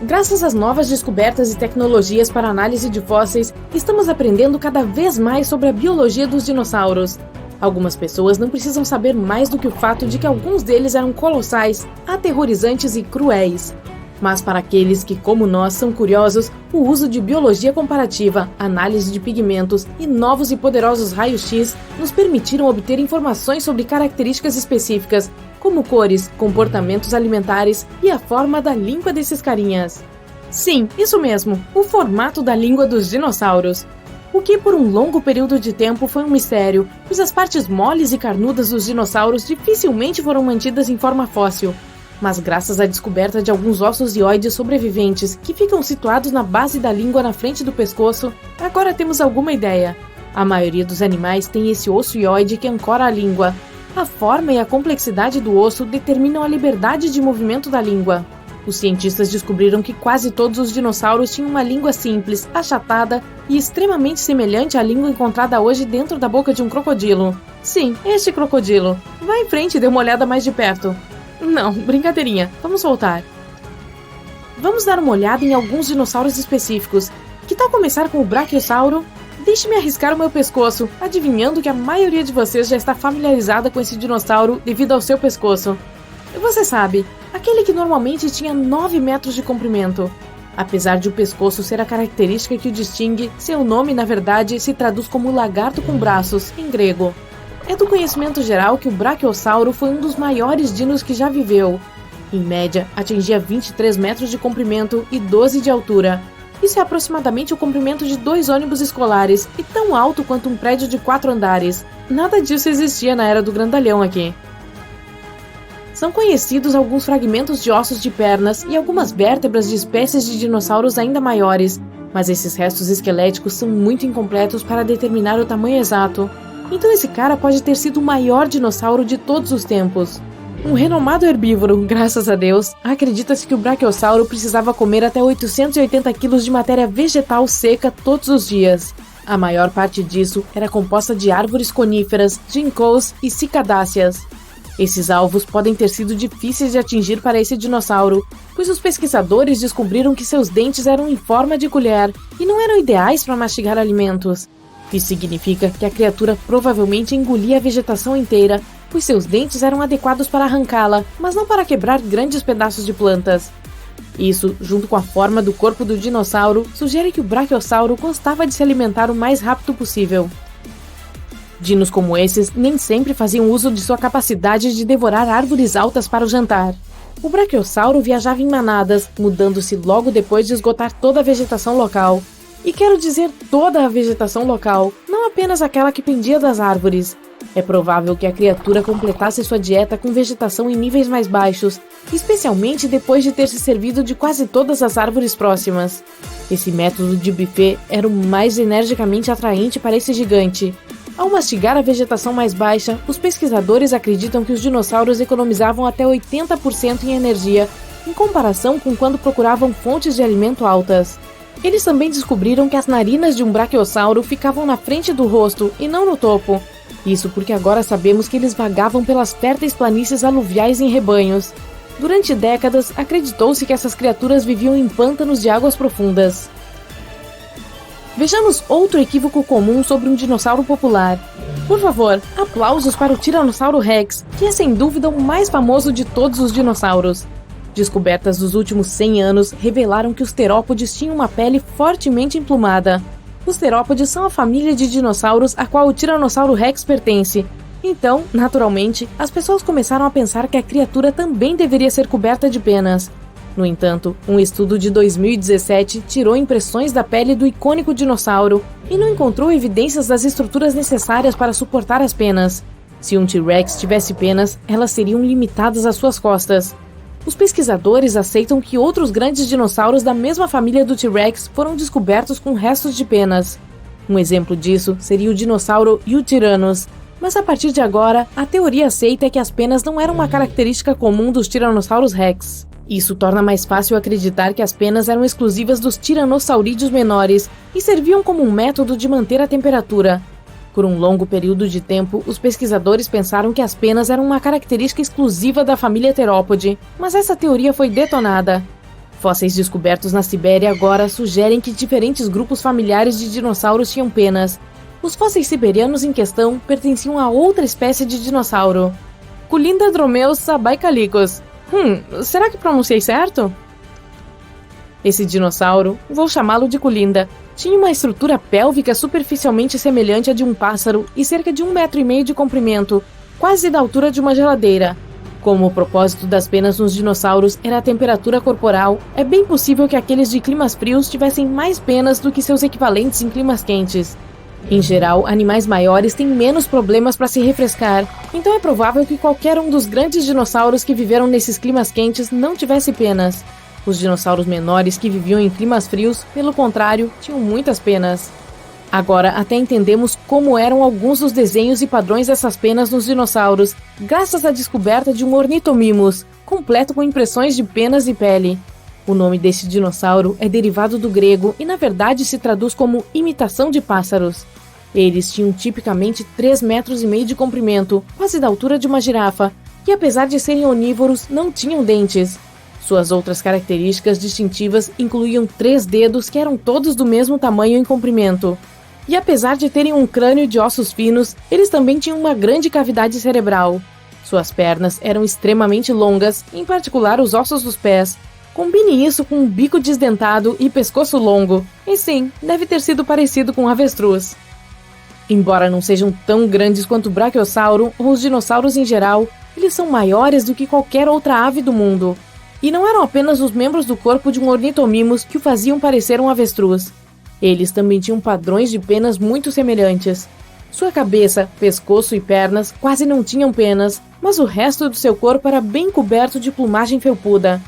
Graças às novas descobertas e tecnologias para análise de fósseis, estamos aprendendo cada vez mais sobre a biologia dos dinossauros. Algumas pessoas não precisam saber mais do que o fato de que alguns deles eram colossais, aterrorizantes e cruéis. Mas para aqueles que, como nós, são curiosos, o uso de biologia comparativa, análise de pigmentos e novos e poderosos raios-x nos permitiram obter informações sobre características específicas, como cores, comportamentos alimentares e a forma da língua desses carinhas. Sim, isso mesmo, o formato da língua dos dinossauros. O que por um longo período de tempo foi um mistério, pois as partes moles e carnudas dos dinossauros dificilmente foram mantidas em forma fóssil. Mas graças à descoberta de alguns ossos ióides sobreviventes que ficam situados na base da língua na frente do pescoço, agora temos alguma ideia. A maioria dos animais tem esse osso ióide que ancora a língua. A forma e a complexidade do osso determinam a liberdade de movimento da língua. Os cientistas descobriram que quase todos os dinossauros tinham uma língua simples, achatada e extremamente semelhante à língua encontrada hoje dentro da boca de um crocodilo. Sim, este crocodilo. Vá em frente e dê uma olhada mais de perto. Não, brincadeirinha, vamos voltar. Vamos dar uma olhada em alguns dinossauros específicos. Que tal começar com o Brachiosauro? Deixe-me arriscar o meu pescoço, adivinhando que a maioria de vocês já está familiarizada com esse dinossauro devido ao seu pescoço. Você sabe, aquele que normalmente tinha 9 metros de comprimento. Apesar de o pescoço ser a característica que o distingue, seu nome, na verdade, se traduz como lagarto com braços, em grego. É do conhecimento geral que o Brachiosauro foi um dos maiores dinos que já viveu. Em média, atingia 23 metros de comprimento e 12 de altura. Isso é aproximadamente o comprimento de 2 ônibus escolares e tão alto quanto um prédio de 4 andares. Nada disso existia na era do grandalhão aqui. São conhecidos alguns fragmentos de ossos de pernas e algumas vértebras de espécies de dinossauros ainda maiores, mas esses restos esqueléticos são muito incompletos para determinar o tamanho exato. Então esse cara pode ter sido o maior dinossauro de todos os tempos. Um renomado herbívoro, graças a Deus, acredita-se que o Brachiosauro precisava comer até 880 quilos de matéria vegetal seca todos os dias. A maior parte disso era composta de árvores coníferas, ginkgos e cicadáceas. Esses alvos podem ter sido difíceis de atingir para esse dinossauro, pois os pesquisadores descobriram que seus dentes eram em forma de colher e não eram ideais para mastigar alimentos. Isso significa que a criatura provavelmente engolia a vegetação inteira, pois seus dentes eram adequados para arrancá-la, mas não para quebrar grandes pedaços de plantas. Isso, junto com a forma do corpo do dinossauro, sugere que o Brachiosauro gostava de se alimentar o mais rápido possível. Dinos como esses nem sempre faziam uso de sua capacidade de devorar árvores altas para o jantar. O Brachiosauro viajava em manadas, mudando-se logo depois de esgotar toda a vegetação local. E quero dizer toda a vegetação local, não apenas aquela que pendia das árvores. É provável que a criatura completasse sua dieta com vegetação em níveis mais baixos, especialmente depois de ter se servido de quase todas as árvores próximas. Esse método de buffet era o mais energicamente atraente para esse gigante. Ao mastigar a vegetação mais baixa, os pesquisadores acreditam que os dinossauros economizavam até 80% em energia, em comparação com quando procuravam fontes de alimento altas. Eles também descobriram que as narinas de um brachiosauro ficavam na frente do rosto e não no topo. Isso porque agora sabemos que eles vagavam pelas férteis planícies aluviais em rebanhos. Durante décadas, acreditou-se que essas criaturas viviam em pântanos de águas profundas. Vejamos outro equívoco comum sobre um dinossauro popular. Por favor, aplausos para o Tiranossauro Rex, que é sem dúvida o mais famoso de todos os dinossauros. Descobertas dos últimos 100 anos revelaram que os terópodes tinham uma pele fortemente emplumada. Os terópodes são a família de dinossauros a qual o Tiranossauro Rex pertence. Então, naturalmente, as pessoas começaram a pensar que a criatura também deveria ser coberta de penas. No entanto, um estudo de 2017 tirou impressões da pele do icônico dinossauro e não encontrou evidências das estruturas necessárias para suportar as penas. Se um T-Rex tivesse penas, elas seriam limitadas às suas costas. Os pesquisadores aceitam que outros grandes dinossauros da mesma família do T-Rex foram descobertos com restos de penas. Um exemplo disso seria o dinossauro Yutyrannus, mas a partir de agora, a teoria aceita que as penas não eram uma característica comum dos Tiranossauros Rex. Isso torna mais fácil acreditar que as penas eram exclusivas dos tiranossaurídeos menores e serviam como um método de manter a temperatura. Por um longo período de tempo, os pesquisadores pensaram que as penas eram uma característica exclusiva da família terópode, mas essa teoria foi detonada. Fósseis descobertos na Sibéria agora sugerem que diferentes grupos familiares de dinossauros tinham penas. Os fósseis siberianos em questão pertenciam a outra espécie de dinossauro, Culindrodromeus sabaicallicus. Será que pronunciei certo? Esse dinossauro, vou chamá-lo de Culinda, tinha uma estrutura pélvica superficialmente semelhante à de um pássaro e cerca de 1,5 metro de comprimento, quase da altura de uma geladeira. Como o propósito das penas nos dinossauros era a temperatura corporal, é bem possível que aqueles de climas frios tivessem mais penas do que seus equivalentes em climas quentes. Em geral, animais maiores têm menos problemas para se refrescar, então é provável que qualquer um dos grandes dinossauros que viveram nesses climas quentes não tivesse penas. Os dinossauros menores que viviam em climas frios, pelo contrário, tinham muitas penas. Agora até entendemos como eram alguns dos desenhos e padrões dessas penas nos dinossauros, graças à descoberta de um ornitomimus, completo com impressões de penas e pele. O nome desse dinossauro é derivado do grego e na verdade se traduz como imitação de pássaros. Eles tinham tipicamente 3,5 metros de comprimento, quase da altura de uma girafa, e apesar de serem onívoros, não tinham dentes. Suas outras características distintivas incluíam 3 dedos que eram todos do mesmo tamanho e comprimento. E apesar de terem um crânio de ossos finos, eles também tinham uma grande cavidade cerebral. Suas pernas eram extremamente longas, em particular os ossos dos pés. Combine isso com um bico desdentado e pescoço longo. E sim, deve ter sido parecido com um avestruz. Embora não sejam tão grandes quanto o brachiosauro ou os dinossauros em geral, eles são maiores do que qualquer outra ave do mundo. E não eram apenas os membros do corpo de um ornitomimus que o faziam parecer um avestruz. Eles também tinham padrões de penas muito semelhantes. Sua cabeça, pescoço e pernas quase não tinham penas, mas o resto do seu corpo era bem coberto de plumagem felpuda.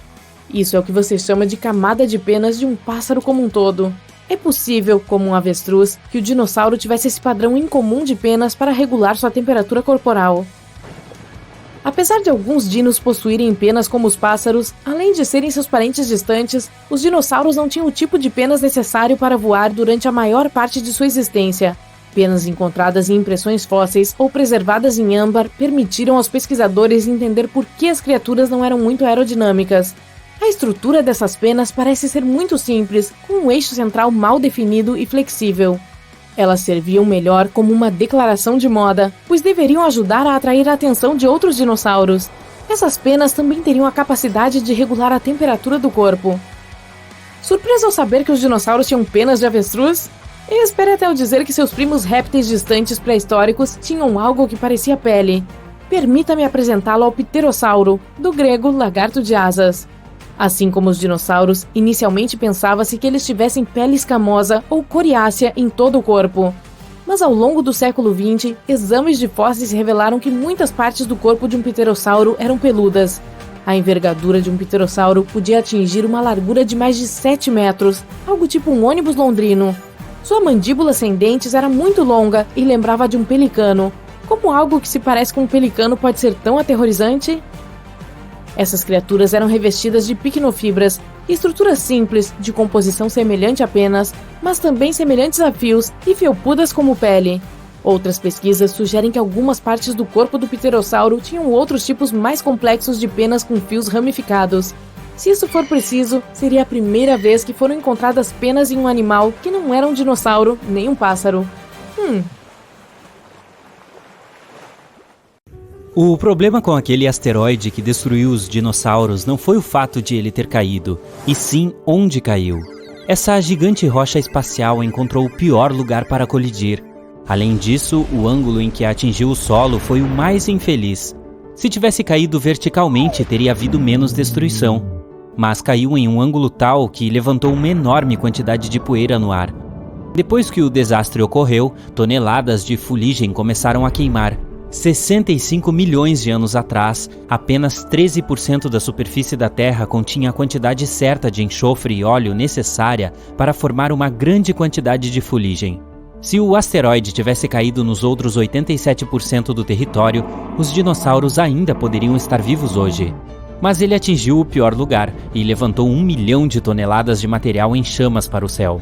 Isso é o que você chama de camada de penas de um pássaro como um todo. É possível, como um avestruz, que o dinossauro tivesse esse padrão incomum de penas para regular sua temperatura corporal. Apesar de alguns dinos possuírem penas como os pássaros, além de serem seus parentes distantes, os dinossauros não tinham o tipo de penas necessário para voar durante a maior parte de sua existência. Penas encontradas em impressões fósseis ou preservadas em âmbar permitiram aos pesquisadores entender por que as criaturas não eram muito aerodinâmicas. A estrutura dessas penas parece ser muito simples, com um eixo central mal definido e flexível. Elas serviam melhor como uma declaração de moda, pois deveriam ajudar a atrair a atenção de outros dinossauros. Essas penas também teriam a capacidade de regular a temperatura do corpo. Surpreso ao saber que os dinossauros tinham penas de avestruz? E espere até eu dizer que seus primos répteis distantes pré-históricos tinham algo que parecia pele. Permita-me apresentá-lo ao pterossauro, do grego lagarto de asas. Assim como os dinossauros, inicialmente pensava-se que eles tivessem pele escamosa ou coriácea em todo o corpo. Mas ao longo do século XX, exames de fósseis revelaram que muitas partes do corpo de um pterossauro eram peludas. A envergadura de um pterossauro podia atingir uma largura de mais de 7 metros, algo tipo um ônibus londrino. Sua mandíbula sem dentes era muito longa e lembrava de um pelicano. Como algo que se parece com um pelicano pode ser tão aterrorizante? Essas criaturas eram revestidas de picnofibras, estruturas simples, de composição semelhante a penas, mas também semelhantes a fios e felpudas como pele. Outras pesquisas sugerem que algumas partes do corpo do pterossauro tinham outros tipos mais complexos de penas com fios ramificados. Se isso for preciso, seria a primeira vez que foram encontradas penas em um animal que não era um dinossauro nem um pássaro. O problema com aquele asteroide que destruiu os dinossauros não foi o fato de ele ter caído, e sim onde caiu. Essa gigante rocha espacial encontrou o pior lugar para colidir. Além disso, o ângulo em que atingiu o solo foi o mais infeliz. Se tivesse caído verticalmente, teria havido menos destruição. Mas caiu em um ângulo tal que levantou uma enorme quantidade de poeira no ar. Depois que o desastre ocorreu, toneladas de fuligem começaram a queimar. 65 milhões de anos atrás, apenas 13% da superfície da Terra continha a quantidade certa de enxofre e óleo necessária para formar uma grande quantidade de fuligem. Se o asteroide tivesse caído nos outros 87% do território, os dinossauros ainda poderiam estar vivos hoje. Mas ele atingiu o pior lugar e levantou 1 milhão de toneladas de material em chamas para o céu.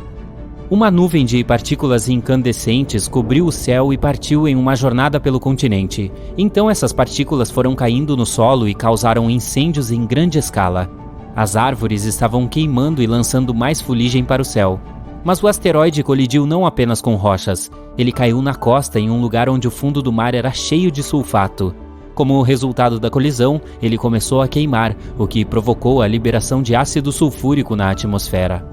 Uma nuvem de partículas incandescentes cobriu o céu e partiu em uma jornada pelo continente. Então essas partículas foram caindo no solo e causaram incêndios em grande escala. As árvores estavam queimando e lançando mais fuligem para o céu. Mas o asteroide colidiu não apenas com rochas, ele caiu na costa em um lugar onde o fundo do mar era cheio de sulfato. Como resultado da colisão, ele começou a queimar, o que provocou a liberação de ácido sulfúrico na atmosfera.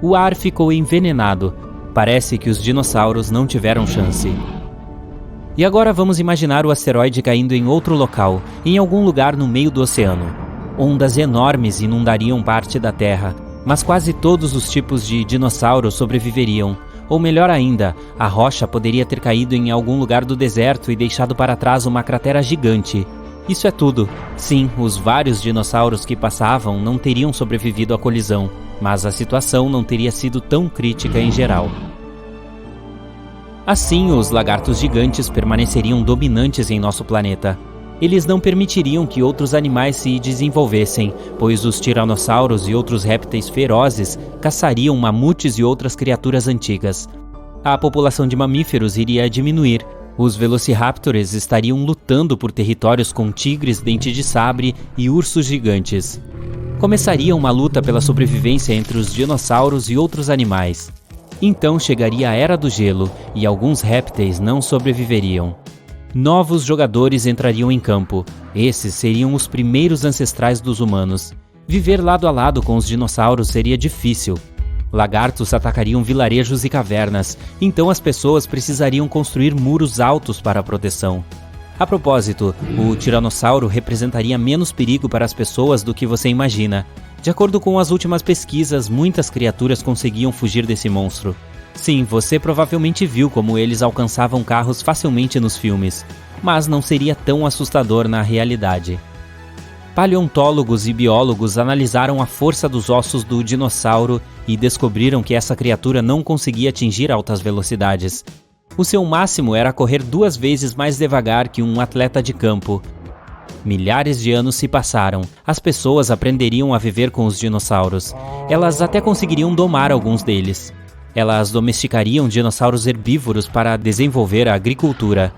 O ar ficou envenenado. Parece que os dinossauros não tiveram chance. E agora vamos imaginar o asteroide caindo em outro local, em algum lugar no meio do oceano. Ondas enormes inundariam parte da Terra, mas quase todos os tipos de dinossauros sobreviveriam. Ou melhor ainda, a rocha poderia ter caído em algum lugar do deserto e deixado para trás uma cratera gigante. Isso é tudo. Sim, os vários dinossauros que passavam não teriam sobrevivido à colisão, mas a situação não teria sido tão crítica em geral. Assim, os lagartos gigantes permaneceriam dominantes em nosso planeta. Eles não permitiriam que outros animais se desenvolvessem, pois os tiranossauros e outros répteis ferozes caçariam mamutes e outras criaturas antigas. A população de mamíferos iria diminuir. Os velociraptors estariam lutando por territórios com tigres, dente de sabre e ursos gigantes. Começaria uma luta pela sobrevivência entre os dinossauros e outros animais. Então chegaria a Era do Gelo e alguns répteis não sobreviveriam. Novos jogadores entrariam em campo. Esses seriam os primeiros ancestrais dos humanos. Viver lado a lado com os dinossauros seria difícil. Lagartos atacariam vilarejos e cavernas, então as pessoas precisariam construir muros altos para a proteção. A propósito, o tiranossauro representaria menos perigo para as pessoas do que você imagina. De acordo com as últimas pesquisas, muitas criaturas conseguiam fugir desse monstro. Sim, você provavelmente viu como eles alcançavam carros facilmente nos filmes, mas não seria tão assustador na realidade. Paleontólogos e biólogos analisaram a força dos ossos do dinossauro e descobriram que essa criatura não conseguia atingir altas velocidades. O seu máximo era correr 2 vezes mais devagar que um atleta de campo. Milhares de anos se passaram. As pessoas aprenderiam a viver com os dinossauros. Elas até conseguiriam domar alguns deles. Elas domesticariam dinossauros herbívoros para desenvolver a agricultura.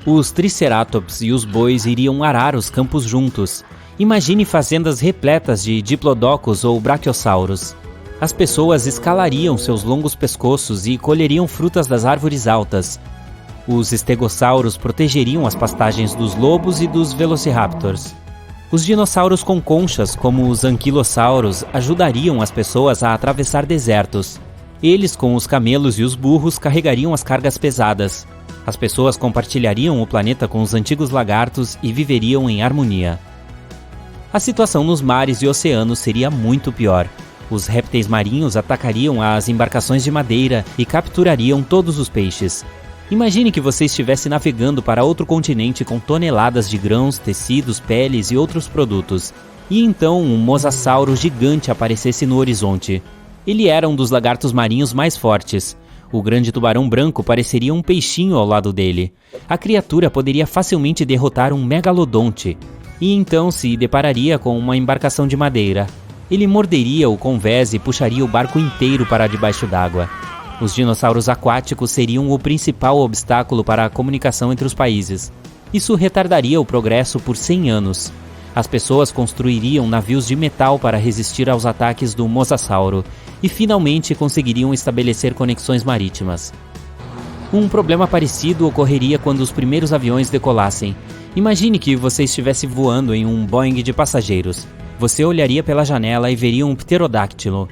Os triceratops e os bois iriam arar os campos juntos. Imagine fazendas repletas de diplodocus ou braquiosauros. As pessoas escalariam seus longos pescoços e colheriam frutas das árvores altas. Os estegossauros protegeriam as pastagens dos lobos e dos velociraptors. Os dinossauros com conchas, como os anquilossauros, ajudariam as pessoas a atravessar desertos. Eles, com os camelos e os burros, carregariam as cargas pesadas. As pessoas compartilhariam o planeta com os antigos lagartos e viveriam em harmonia. A situação nos mares e oceanos seria muito pior. Os répteis marinhos atacariam as embarcações de madeira e capturariam todos os peixes. Imagine que você estivesse navegando para outro continente com toneladas de grãos, tecidos, peles e outros produtos. E então um mosasauro gigante aparecesse no horizonte. Ele era um dos lagartos marinhos mais fortes. O grande tubarão branco pareceria um peixinho ao lado dele. A criatura poderia facilmente derrotar um megalodonte. E então se depararia com uma embarcação de madeira. Ele morderia o convés e puxaria o barco inteiro para debaixo d'água. Os dinossauros aquáticos seriam o principal obstáculo para a comunicação entre os países. Isso retardaria o progresso por 100 anos. As pessoas construiriam navios de metal para resistir aos ataques do mosasauro e finalmente conseguiriam estabelecer conexões marítimas. Um problema parecido ocorreria quando os primeiros aviões decolassem. Imagine que você estivesse voando em um Boeing de passageiros. Você olharia pela janela e veria um pterodáctilo.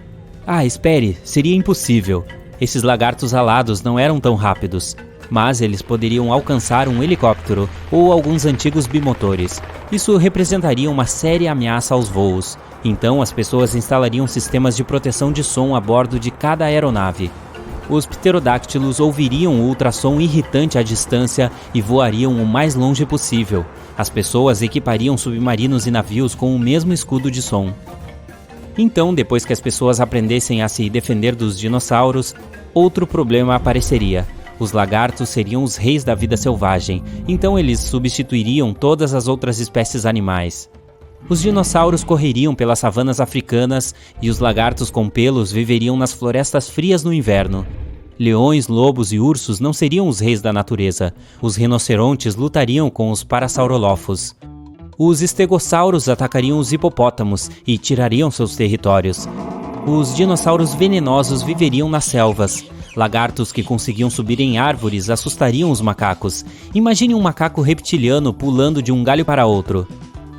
Ah, espere, seria impossível. Esses lagartos alados não eram tão rápidos, mas eles poderiam alcançar um helicóptero ou alguns antigos bimotores. Isso representaria uma séria ameaça aos voos, então as pessoas instalariam sistemas de proteção de som a bordo de cada aeronave. Os pterodáctilos ouviriam o ultrassom irritante à distância e voariam o mais longe possível. As pessoas equipariam submarinos e navios com o mesmo escudo de som. Então, depois que as pessoas aprendessem a se defender dos dinossauros, outro problema apareceria. Os lagartos seriam os reis da vida selvagem, então eles substituiriam todas as outras espécies animais. Os dinossauros correriam pelas savanas africanas e os lagartos com pelos viveriam nas florestas frias no inverno. Leões, lobos e ursos não seriam os reis da natureza. Os rinocerontes lutariam com os parasaurolófos. Os estegossauros atacariam os hipopótamos e tirariam seus territórios. Os dinossauros venenosos viveriam nas selvas. Lagartos que conseguiam subir em árvores assustariam os macacos. Imagine um macaco reptiliano pulando de um galho para outro.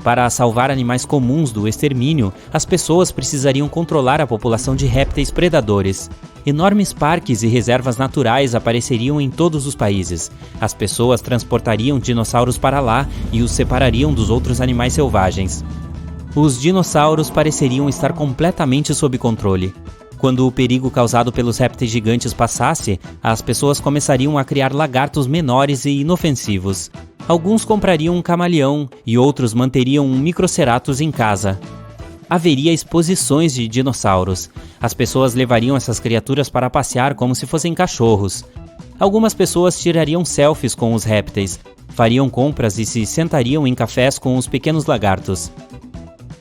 Para salvar animais comuns do extermínio, as pessoas precisariam controlar a população de répteis predadores. Enormes parques e reservas naturais apareceriam em todos os países. As pessoas transportariam dinossauros para lá e os separariam dos outros animais selvagens. Os dinossauros pareceriam estar completamente sob controle. Quando o perigo causado pelos répteis gigantes passasse, as pessoas começariam a criar lagartos menores e inofensivos. Alguns comprariam um camaleão e outros manteriam um microceratus em casa. Haveria exposições de dinossauros. As pessoas levariam essas criaturas para passear como se fossem cachorros. Algumas pessoas tirariam selfies com os répteis, fariam compras e se sentariam em cafés com os pequenos lagartos.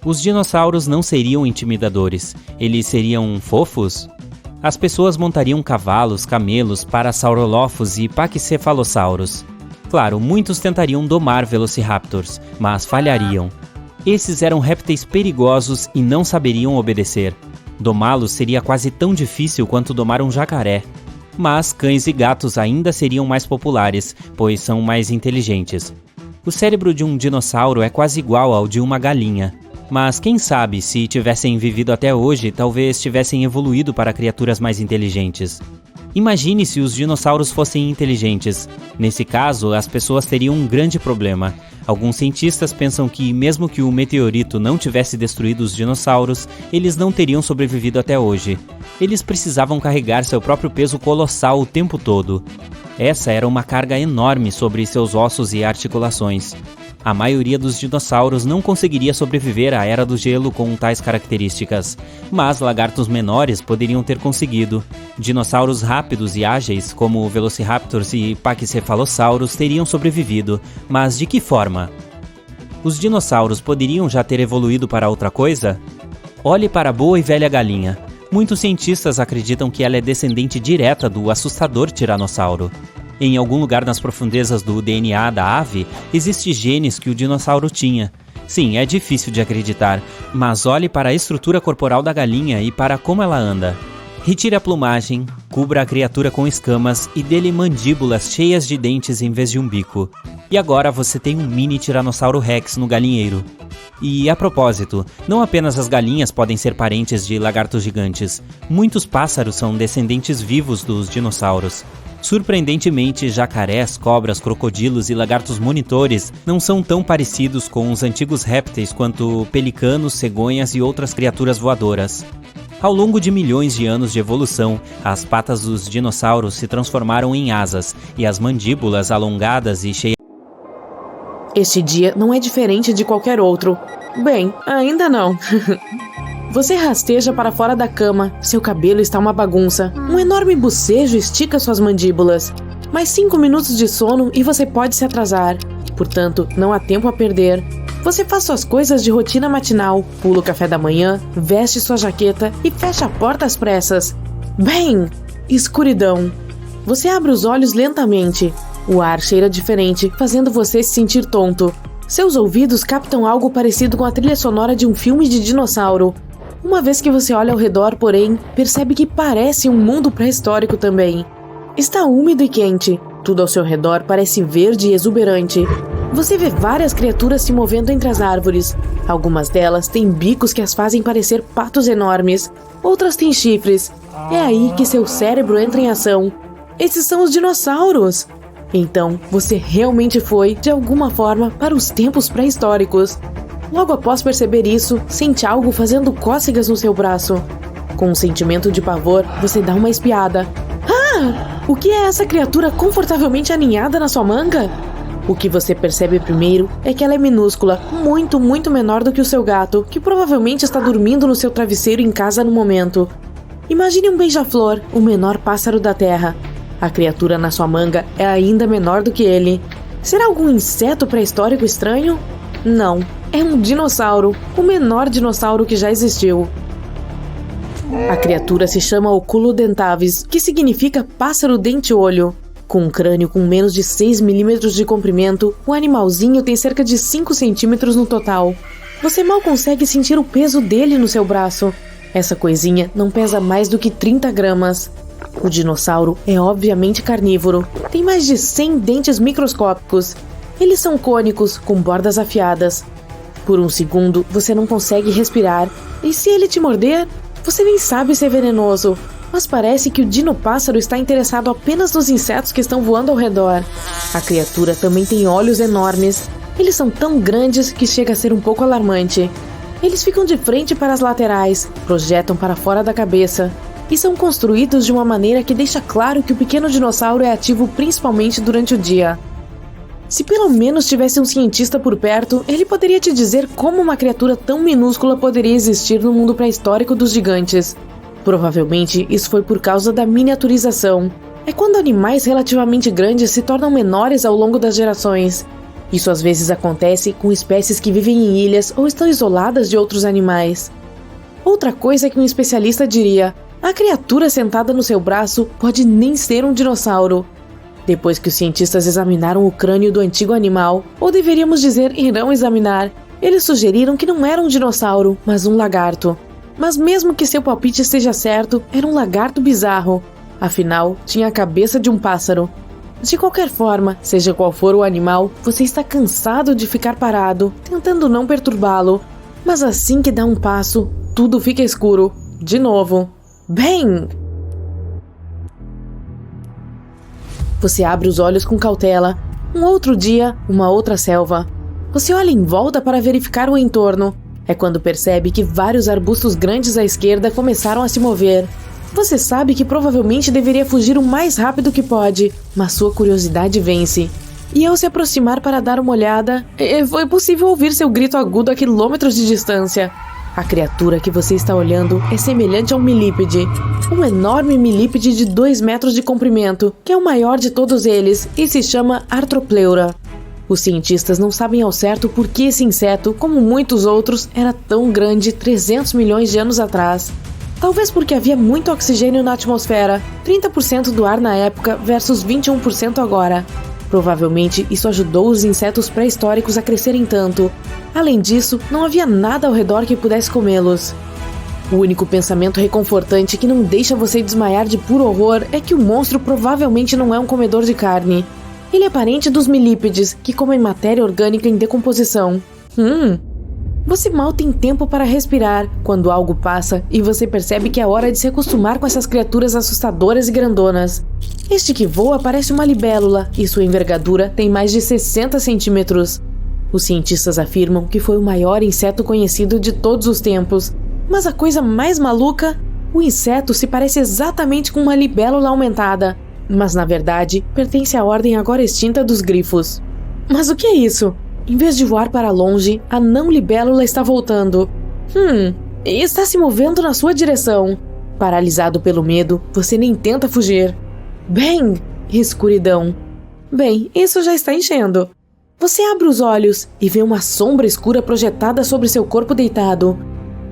Os dinossauros não seriam intimidadores, eles seriam fofos? As pessoas montariam cavalos, camelos, parasaurolophos e paquicefalossauros. Claro, muitos tentariam domar velociraptors, mas falhariam. Esses eram répteis perigosos e não saberiam obedecer. Domá-los seria quase tão difícil quanto domar um jacaré. Mas cães e gatos ainda seriam mais populares, pois são mais inteligentes. O cérebro de um dinossauro é quase igual ao de uma galinha. Mas quem sabe, se tivessem vivido até hoje, talvez tivessem evoluído para criaturas mais inteligentes. Imagine se os dinossauros fossem inteligentes. Nesse caso, as pessoas teriam um grande problema. Alguns cientistas pensam que, mesmo que o meteorito não tivesse destruído os dinossauros, eles não teriam sobrevivido até hoje. Eles precisavam carregar seu próprio peso colossal o tempo todo. Essa era uma carga enorme sobre seus ossos e articulações. A maioria dos dinossauros não conseguiria sobreviver à Era do Gelo com tais características, mas lagartos menores poderiam ter conseguido. Dinossauros rápidos e ágeis, como velociraptors e paquicefalossauros, teriam sobrevivido, mas de que forma? Os dinossauros poderiam já ter evoluído para outra coisa? Olhe para a boa e velha galinha. Muitos cientistas acreditam que ela é descendente direta do assustador tiranossauro. Em algum lugar nas profundezas do DNA da ave, existem genes que o dinossauro tinha. Sim, é difícil de acreditar, mas olhe para a estrutura corporal da galinha e para como ela anda. Retire a plumagem, cubra a criatura com escamas e dê-lhe mandíbulas cheias de dentes em vez de um bico. E agora você tem um mini Tiranossauro Rex no galinheiro. E a propósito, não apenas as galinhas podem ser parentes de lagartos gigantes, muitos pássaros são descendentes vivos dos dinossauros. Surpreendentemente, jacarés, cobras, crocodilos e lagartos monitores não são tão parecidos com os antigos répteis quanto pelicanos, cegonhas e outras criaturas voadoras. Ao longo de milhões de anos de evolução, as patas dos dinossauros se transformaram em asas e as mandíbulas alongadas e cheias. Este dia não é diferente de qualquer outro. Bem, ainda não. Você rasteja para fora da cama, seu cabelo está uma bagunça. Um enorme bocejo estica suas mandíbulas. Mais 5 minutos de sono e você pode se atrasar. Portanto, não há tempo a perder. Você faz suas coisas de rotina matinal, pula o café da manhã, veste sua jaqueta e fecha a porta às pressas. Bem, escuridão. Você abre os olhos lentamente. O ar cheira diferente, fazendo você se sentir tonto. Seus ouvidos captam algo parecido com a trilha sonora de um filme de dinossauro. Uma vez que você olha ao redor, porém, percebe que parece um mundo pré-histórico também. Está úmido e quente. Tudo ao seu redor parece verde e exuberante. Você vê várias criaturas se movendo entre as árvores. Algumas delas têm bicos que as fazem parecer patos enormes. Outras têm chifres. É aí que seu cérebro entra em ação. Esses são os dinossauros! Então, você realmente foi, de alguma forma, para os tempos pré-históricos. Logo após perceber isso, sente algo fazendo cócegas no seu braço. Com um sentimento de pavor, você dá uma espiada. Ah! O que é essa criatura confortavelmente aninhada na sua manga? O que você percebe primeiro é que ela é minúscula, muito, muito menor do que o seu gato, que provavelmente está dormindo no seu travesseiro em casa no momento. Imagine um beija-flor, o menor pássaro da Terra. A criatura na sua manga é ainda menor do que ele. Será algum inseto pré-histórico estranho? Não, é um dinossauro, o menor dinossauro que já existiu. A criatura se chama Oculodentavis, que significa pássaro dente-olho. Com um crânio com menos de 6 milímetros de comprimento, o animalzinho tem cerca de 5 centímetros no total. Você mal consegue sentir o peso dele no seu braço. Essa coisinha não pesa mais do que 30 gramas. O dinossauro é obviamente carnívoro. Tem mais de 100 dentes microscópicos. Eles são cônicos, com bordas afiadas. Por um segundo, você não consegue respirar. E se ele te morder, você nem sabe se é venenoso. Mas parece que o dinopássaro está interessado apenas nos insetos que estão voando ao redor. A criatura também tem olhos enormes. Eles são tão grandes que chega a ser um pouco alarmante. Eles ficam de frente para as laterais, projetam para fora da cabeça e são construídos de uma maneira que deixa claro que o pequeno dinossauro é ativo principalmente durante o dia. Se pelo menos tivesse um cientista por perto, ele poderia te dizer como uma criatura tão minúscula poderia existir no mundo pré-histórico dos gigantes. Provavelmente isso foi por causa da miniaturização. É quando animais relativamente grandes se tornam menores ao longo das gerações. Isso às vezes acontece com espécies que vivem em ilhas ou estão isoladas de outros animais. Outra coisa que um especialista diria: a criatura sentada no seu braço pode nem ser um dinossauro. Depois que os cientistas examinaram o crânio do antigo animal, ou deveríamos dizer irão examinar, eles sugeriram que não era um dinossauro, mas um lagarto. Mas mesmo que seu palpite esteja certo, era um lagarto bizarro. Afinal, tinha a cabeça de um pássaro. De qualquer forma, seja qual for o animal, você está cansado de ficar parado, tentando não perturbá-lo. Mas assim que dá um passo, tudo fica escuro. De novo. Bang! Você abre os olhos com cautela. Um outro dia, uma outra selva. Você olha em volta para verificar o entorno. É quando percebe que vários arbustos grandes à esquerda começaram a se mover. Você sabe que provavelmente deveria fugir o mais rápido que pode, mas sua curiosidade vence. E ao se aproximar para dar uma olhada, foi possível ouvir seu grito agudo a quilômetros de distância. A criatura que você está olhando é semelhante a um milípede. Um enorme milípede de 2 metros de comprimento, que é o maior de todos eles e se chama Arthropleura. Os cientistas não sabem ao certo por que esse inseto, como muitos outros, era tão grande 300 milhões de anos atrás. Talvez porque havia muito oxigênio na atmosfera, 30% do ar na época versus 21% agora. Provavelmente isso ajudou os insetos pré-históricos a crescerem tanto. Além disso, não havia nada ao redor que pudesse comê-los. O único pensamento reconfortante que não deixa você desmaiar de puro horror é que o monstro provavelmente não é um comedor de carne. Ele é parente dos milípedes, que comem matéria orgânica em decomposição. Você mal tem tempo para respirar quando algo passa e você percebe que é hora de se acostumar com essas criaturas assustadoras e grandonas. Este que voa parece uma libélula e sua envergadura tem mais de 60 centímetros. Os cientistas afirmam que foi o maior inseto conhecido de todos os tempos. Mas a coisa mais maluca? O inseto se parece exatamente com uma libélula aumentada. Mas na verdade, pertence à ordem agora extinta dos grifos. Mas o que é isso? Em vez de voar para longe, a não-libélula está voltando. E está se movendo na sua direção. Paralisado pelo medo, você nem tenta fugir. Bang! Escuridão. Bem, isso já está enchendo. Você abre os olhos e vê uma sombra escura projetada sobre seu corpo deitado.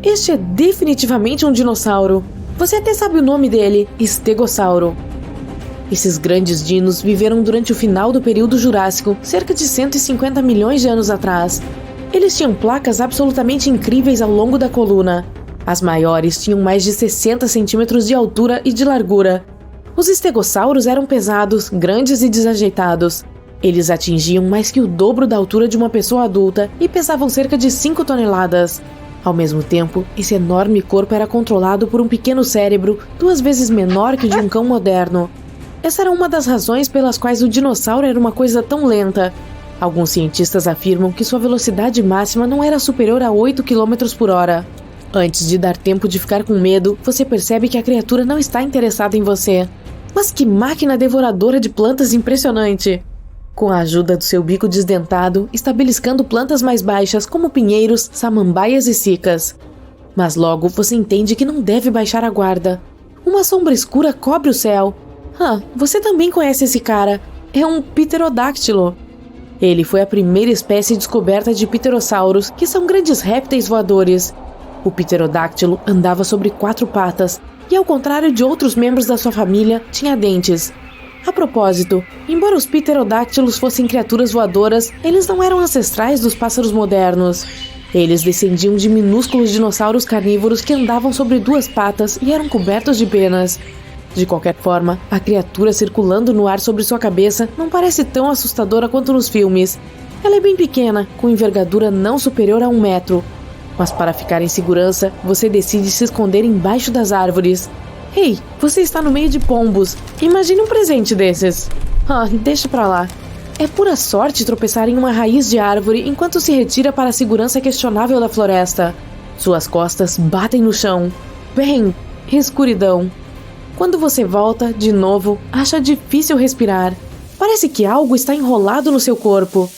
Este é definitivamente um dinossauro. Você até sabe o nome dele, Estegossauro. Esses grandes dinos viveram durante o final do período Jurássico, cerca de 150 milhões de anos atrás. Eles tinham placas absolutamente incríveis ao longo da coluna. As maiores tinham mais de 60 centímetros de altura e de largura. Os estegossauros eram pesados, grandes e desajeitados. Eles atingiam mais que o dobro da altura de uma pessoa adulta e pesavam cerca de 5 toneladas. Ao mesmo tempo, esse enorme corpo era controlado por um pequeno cérebro 2 vezes menor que o de um cão moderno. Essa era uma das razões pelas quais o dinossauro era uma coisa tão lenta. Alguns cientistas afirmam que sua velocidade máxima não era superior a 8 km por hora. Antes de dar tempo de ficar com medo, você percebe que a criatura não está interessada em você. Mas que máquina devoradora de plantas impressionante! Com a ajuda do seu bico desdentado, está beliscando plantas mais baixas como pinheiros, samambaias e cicas. Mas logo você entende que não deve baixar a guarda. Uma sombra escura cobre o céu. Você também conhece esse cara. É um pterodáctilo. Ele foi a primeira espécie descoberta de pterossauros, que são grandes répteis voadores. O pterodáctilo andava sobre 4 patas e, ao contrário de outros membros da sua família, tinha dentes. A propósito, embora os pterodáctilos fossem criaturas voadoras, eles não eram ancestrais dos pássaros modernos. Eles descendiam de minúsculos dinossauros carnívoros que andavam sobre duas patas e eram cobertos de penas. De qualquer forma, a criatura circulando no ar sobre sua cabeça não parece tão assustadora quanto nos filmes. Ela é bem pequena, com envergadura não superior a 1 metro. Mas para ficar em segurança, você decide se esconder embaixo das árvores. Ei, você está no meio de pombos. Imagine um presente desses. Deixa pra lá. É pura sorte tropeçar em uma raiz de árvore enquanto se retira para a segurança questionável da floresta. Suas costas batem no chão. Bem, escuridão. Quando você volta, de novo, acha difícil respirar. Parece que algo está enrolado no seu corpo.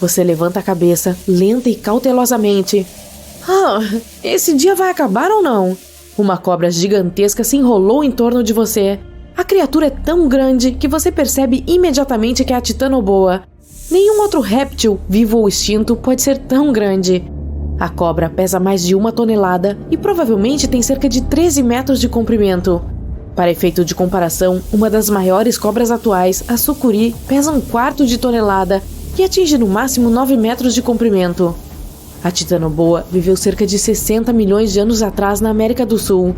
Você levanta a cabeça, lenta e cautelosamente. Esse dia vai acabar ou não? Uma cobra gigantesca se enrolou em torno de você. A criatura é tão grande que você percebe imediatamente que é a titanoboa. Nenhum outro réptil, vivo ou extinto, pode ser tão grande. A cobra pesa mais de 1 tonelada e provavelmente tem cerca de 13 metros de comprimento. Para efeito de comparação, uma das maiores cobras atuais, a sucuri, pesa 1/4 de tonelada e atinge no máximo 9 metros de comprimento. A titanoboa viveu cerca de 60 milhões de anos atrás na América do Sul.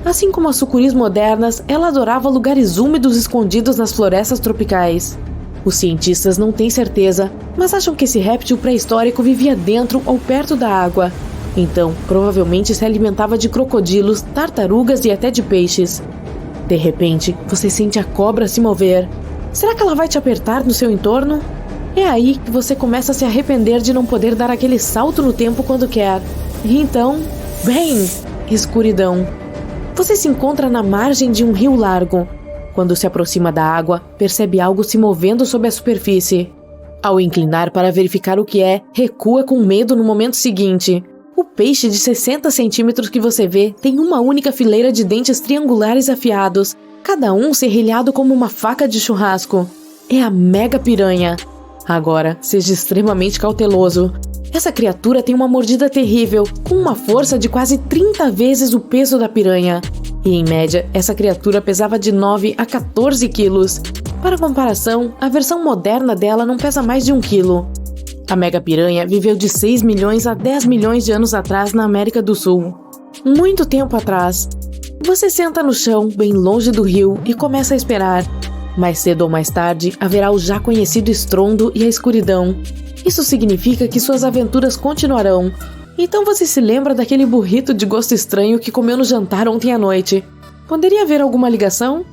Assim como as sucuris modernas, ela adorava lugares úmidos escondidos nas florestas tropicais. Os cientistas não têm certeza, mas acham que esse réptil pré-histórico vivia dentro ou perto da água. Então, provavelmente se alimentava de crocodilos, tartarugas e até de peixes. De repente, você sente a cobra se mover. Será que ela vai te apertar no seu entorno? É aí que você começa a se arrepender de não poder dar aquele salto no tempo quando quer. E então, escuridão. Você se encontra na margem de um rio largo. Quando se aproxima da água, percebe algo se movendo sob a superfície. Ao inclinar para verificar o que é, recua com medo no momento seguinte. O peixe de 60 centímetros que você vê tem uma única fileira de dentes triangulares afiados, cada um serrilhado como uma faca de churrasco. É a mega piranha. Agora, seja extremamente cauteloso. Essa criatura tem uma mordida terrível, com uma força de quase 30 vezes o peso da piranha. E, em média, essa criatura pesava de 9 a 14 quilos. Para comparação, a versão moderna dela não pesa mais de 1 quilo. A mega piranha viveu de 6 milhões a 10 milhões de anos atrás na América do Sul. Muito tempo atrás. Você senta no chão, bem longe do rio, e começa a esperar. Mais cedo ou mais tarde, haverá o já conhecido estrondo e a escuridão. Isso significa que suas aventuras continuarão. Então você se lembra daquele burrito de gosto estranho que comeu no jantar ontem à noite. Poderia haver alguma ligação?